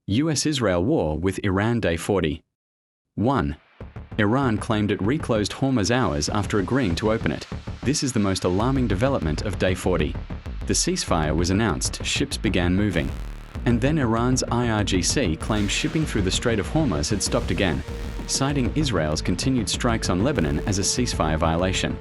US-Israel war with Iran Day 40. 1. Iran claimed it reclosed Hormuz hours after agreeing to open it. This is the most alarming development of Day 40. The ceasefire was announced, ships began moving. And then Iran's IRGC claimed shipping through the Strait of Hormuz had stopped again, citing Israel's continued strikes on Lebanon as a ceasefire violation.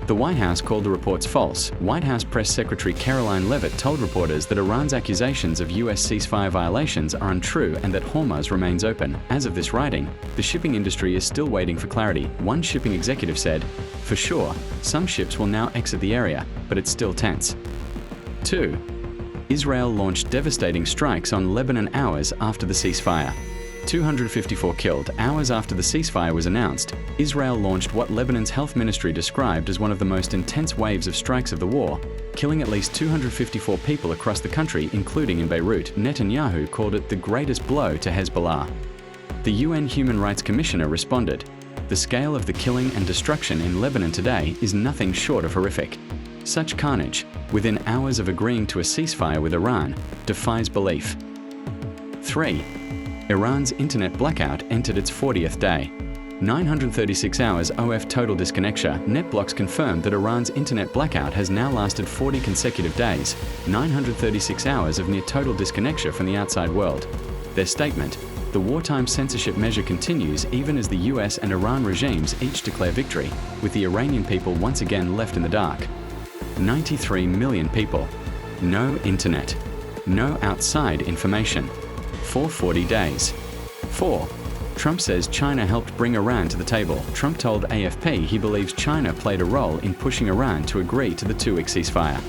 The White House called the reports false. White House Press Secretary Caroline Leavitt told reporters that Iran's accusations of US ceasefire violations are untrue and that Hormuz remains open. As of this writing, the shipping industry is still waiting for clarity. One shipping executive said, "For sure, some ships will now exit the area, but it's still tense." 2. Israel launched devastating strikes on Lebanon hours after the ceasefire. 254 killed. Hours after the ceasefire was announced, Israel launched what Lebanon's health ministry described as one of the most intense waves of strikes of the war, killing at least 254 people across the country, including in Beirut. Netanyahu called it the greatest blow to Hezbollah. The UN Human Rights Commissioner responded, "The scale of the killing and destruction in Lebanon today is nothing short of horrific. Such carnage, within hours of agreeing to a ceasefire with Iran, defies belief." 3. Iran's internet blackout entered its 40th day. 936 hours of total disconnection. NetBlocks confirmed that Iran's internet blackout has now lasted 40 consecutive days, 936 hours of near total disconnection from the outside world. Their statement, "The wartime censorship measure continues even as the US and Iran regimes each declare victory, with the Iranian people once again left in the dark." 93 million people. No internet. No outside information. For 40 days. 4. Trump says China helped bring Iran to the table. Trump told AFP he believes China played a role in pushing Iran to agree to the 2-week ceasefire.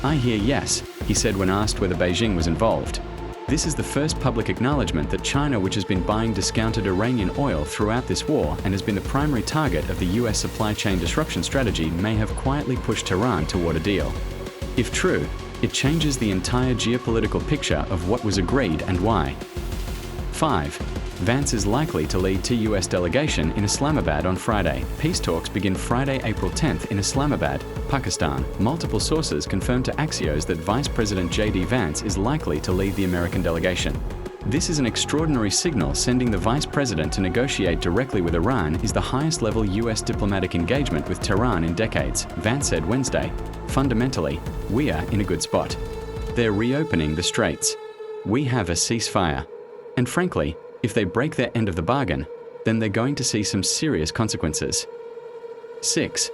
"I hear yes," he said when asked whether Beijing was involved. This is the first public acknowledgement that China, which has been buying discounted Iranian oil throughout this war and has been the primary target of the US supply chain disruption strategy, may have quietly pushed Tehran toward a deal. If true, it changes the entire geopolitical picture of what was agreed and why. 5. Vance is likely to lead to US delegation in Islamabad on Friday. Peace talks begin Friday, April 10th in Islamabad, Pakistan. Multiple sources confirmed to Axios that Vice President J.D. Vance is likely to lead the American delegation. This is an extraordinary signal. Sending the vice president to negotiate directly with Iran is the highest level US diplomatic engagement with Tehran in decades, Vance said Wednesday. "Fundamentally, we are in a good spot. They're reopening the straits. We have a ceasefire. And frankly, if they break their end of the bargain, then they're going to see some serious consequences." 6.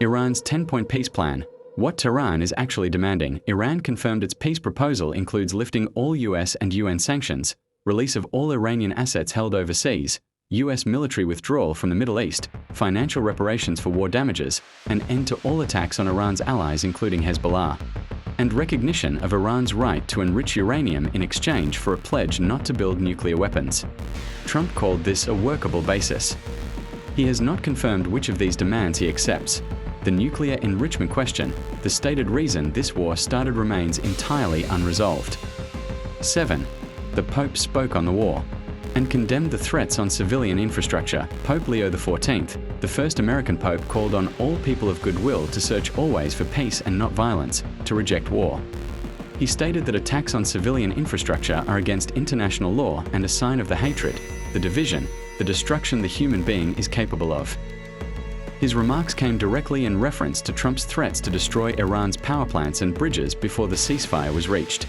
Iran's 10-point peace plan. What Tehran is actually demanding. Iran confirmed its peace proposal includes lifting all US and UN sanctions, release of all Iranian assets held overseas, US military withdrawal from the Middle East, financial reparations for war damages, an end to all attacks on Iran's allies including Hezbollah, and recognition of Iran's right to enrich uranium in exchange for a pledge not to build nuclear weapons. Trump called this a workable basis. He has not confirmed which of these demands he accepts. The nuclear enrichment question, the stated reason this war started, remains entirely unresolved. 7. The Pope spoke on the war and condemned the threats on civilian infrastructure. Pope Leo XIV, the first American pope, called on all people of goodwill to search always for peace and not violence, to reject war. He stated that attacks on civilian infrastructure are against international law and a sign of the hatred, the division, the destruction the human being is capable of. His remarks came directly in reference to Trump's threats to destroy Iran's power plants and bridges before the ceasefire was reached.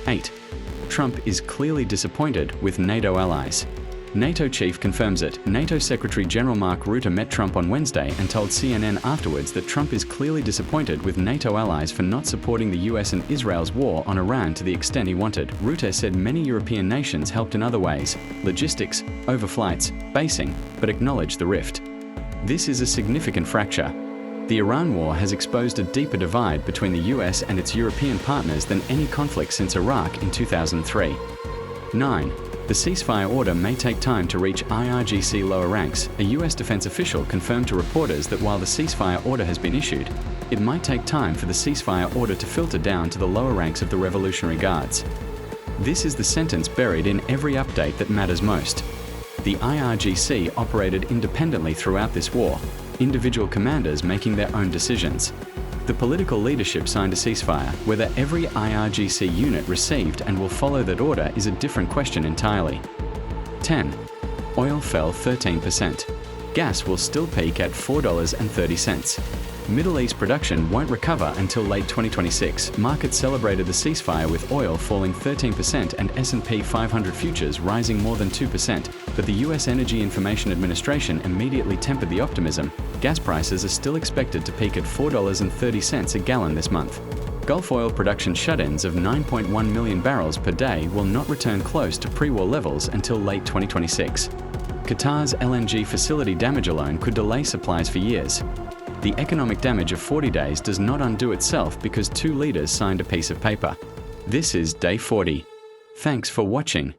8. Trump is clearly disappointed with NATO allies. NATO chief confirms it. NATO Secretary General Mark Rutte met Trump on Wednesday and told CNN afterwards that Trump is clearly disappointed with NATO allies for not supporting the US and Israel's war on Iran to the extent he wanted. Rutte said many European nations helped in other ways, logistics, overflights, basing, but acknowledged the rift. This is a significant fracture. The Iran war has exposed a deeper divide between the US and its European partners than any conflict since Iraq in 2003. 9. The ceasefire order may take time to reach IRGC lower ranks. A US defense official confirmed to reporters that while the ceasefire order has been issued, it might take time for the ceasefire order to filter down to the lower ranks of the Revolutionary Guards. This is the sentence buried in every update that matters most. The IRGC operated independently throughout this war, individual commanders making their own decisions. The political leadership signed a ceasefire. Whether every IRGC unit received and will follow that order is a different question entirely. 10. Oil fell 13%. Gas will still peak at $4.30. Middle East production won't recover until late 2026. Markets celebrated the ceasefire with oil falling 13% and S&P 500 futures rising more than 2%, but the US Energy Information Administration immediately tempered the optimism. Gas prices are still expected to peak at $4.30 a gallon this month. Gulf oil production shut-ins of 9.1 million barrels per day will not return close to pre-war levels until late 2026. Qatar's LNG facility damage alone could delay supplies for years. The economic damage of 40 days does not undo itself because two leaders signed a piece of paper. This is Day 40. Thanks for watching.